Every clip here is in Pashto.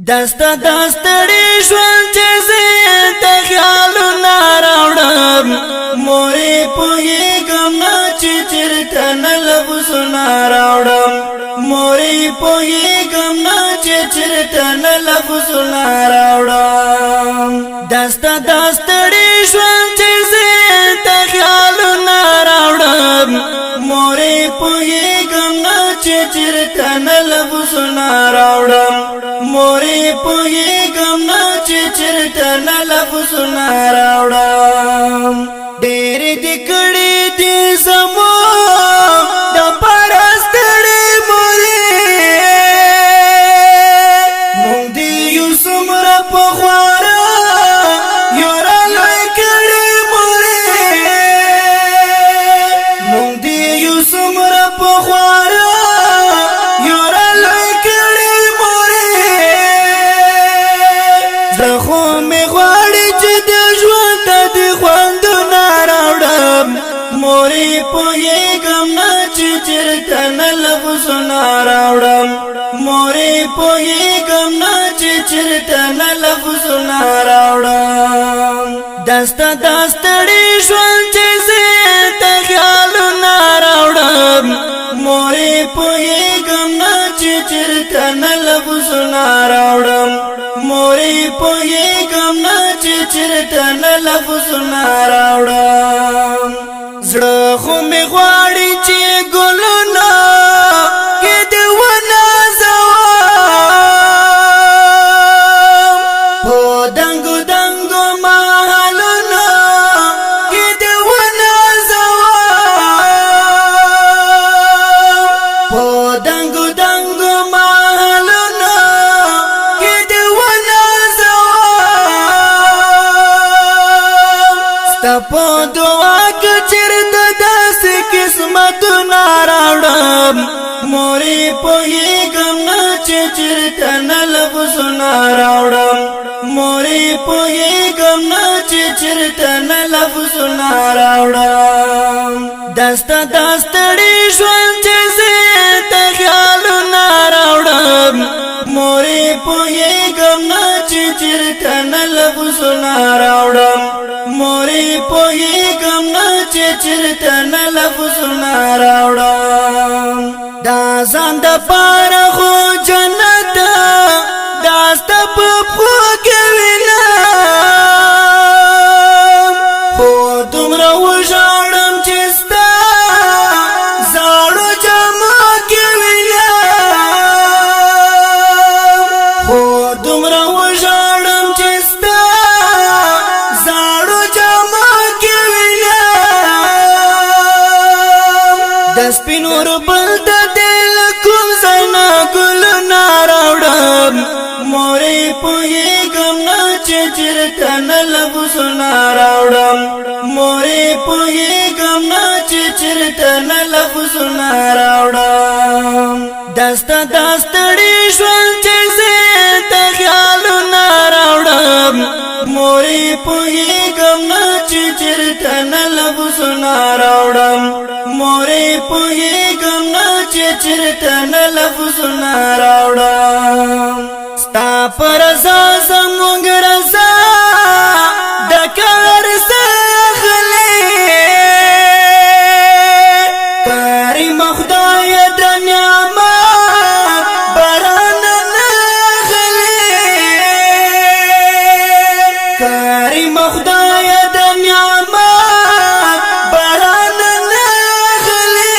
دستا دستړي ژوند چې زه ته خیالونه راوړم مورې پوهېږم نه چې چېرته نه لفظونه راوړم مورې پوهېږم نه چې چېرته نه لفظونه راوړم دستا دستړي ژوند چې زه ته خیالونه راوړم مورې پوهېږم نه چې چېرته نه لفظونه راوړم مورې پوهېږم نه چې چېرته نه لفظونه راوړم ډېرې دې کړې دي زموږ دپاره ستړې مورې موږ دې یو څومره پخواره یورلی کړې مورې موږ دې یو څومره پخواره مورې پوهېږم نه چې چېرته نه لفظونه راوړم مورې پوهېږم نه چې چېرته نه لفظونه راوړم دستا دستړي ژوند چې زه ته خیالونه راوړم مورې پوهېږم نه چې چېرته نه لفظونه راوړم مورې پوهېږم نه چې چېرته نه لفظونه راوړم زړه خو مې غواړي چې ګلونه کې دې ونازوم په دنګو دنګو محلونو کې دې ونازوم په دنګو دنګو محلونو کې دې ونازوم ستا په دعا چرته داسې قسمتونه راوړم مورې پوهېږم نه چې چېرته نه لفظونه راوړم مورې پوهېږم نه چې چېرته نه لفظونه راوړم دستا دستړي ژوند چې زه ته خیالونه راوړم مورې پوهېږم نه چې چېرته نه لفظونه راوړم مورې پوهېږم نه چې چېرته نه لفظونه راوړم دا ځان دپاره خو جنت دا ستا په پښو کې وینم خو دومره وژاړم چې ستا زاړو جامو کې وینم خو دومره وژاړم چې ستا زاړو جامو کې د سپینو ربل د دل کوم ځای نه ګلونه راوړم مورې پوهېږم نه چې چېرته نه لفظونه راوړم مورې پوهېږم نه چې چېرته نه لفظونه راوړم دستا دستړي ژوند چې زه ته خیالونه راوړم مورې پوهېږم نه چې چېرته نه لفظونه راوړم مورې پوهېږم نه چې چېرته نه لفظونه راوړم ستا په رضا زموږ رضا د کار اخلي کریم خدای د نعمت باران نه اخلي کریم خدای د نعمت باران نه اخلي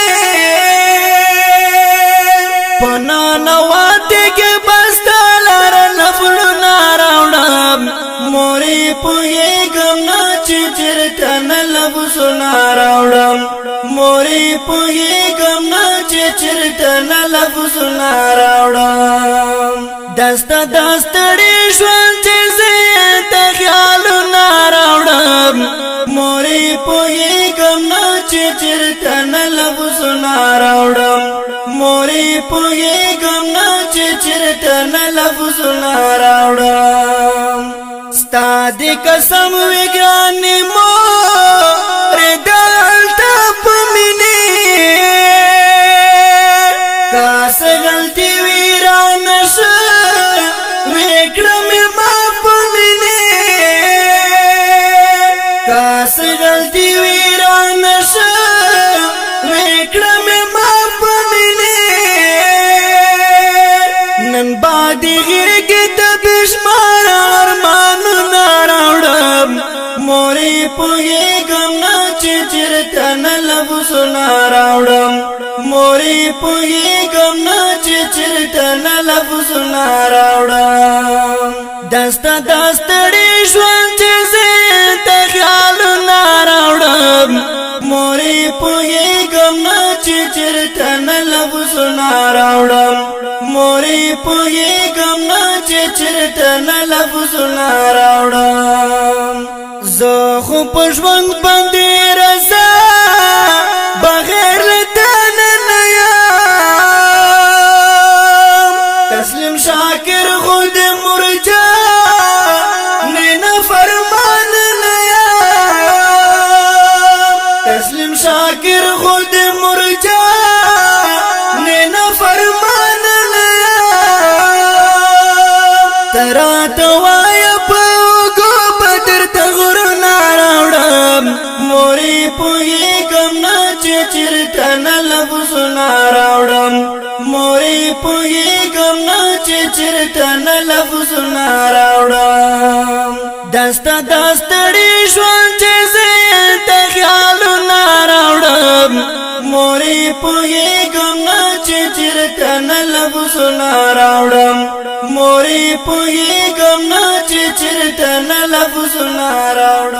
پنا نواته کې بستا لار نفلونه راوړم مورې پوهېږم نه چې چېرته نه لفظونه راوړم مورې پوهېږم نه چې چېرته نه لفظونه راوړم دستا دستړي ژوند چې زه ته خیالونه راوړم مورې پوهېږم نه چې چېرته نه لفظونه راوړم مورې پوهېږم نه چې چېرته نه لفظونه راوړم ستا دې قسم وي ګرانې مورې دلته په مینې که څه غلطي وي رانه شه وې غلطی ویران شا ویکڑا میں ماپ ملی نن بادی غیگی تبشمار ارمانو ناراوڑم موری پوئی گمنا چرتن لفظ ناراوڑم موری پوئی گمنا چرتن لفظ ناراوڑم دستا دستڑی شوان چیزی تخیال ناراوڑم موری پوئی گمنا چرتن لفظ ناراوڑم موری پوئی گمنا چرتن لفظ ناراوڑم زخو پشونگ بندی رسا بغیر لتن نیام تسلیم شاکر خود مرجا نینا فرمان نیام تسلیم شاکر خود مرجا نینا فرمان نیام ترا توایا پاوگو بدر تغر ناراوڑم موری پوئی گمنا چرتن لفظ ناراوڑم موری پوئی گمنا چرتن لفظ ناراوڑم دستا دستڑی شوان چیزی تخیال ناراوڑم موری پوئی گمنا چرتن لفظ ناراوڑم موری پوئی گمنا چرتن لفظ ناراوڑم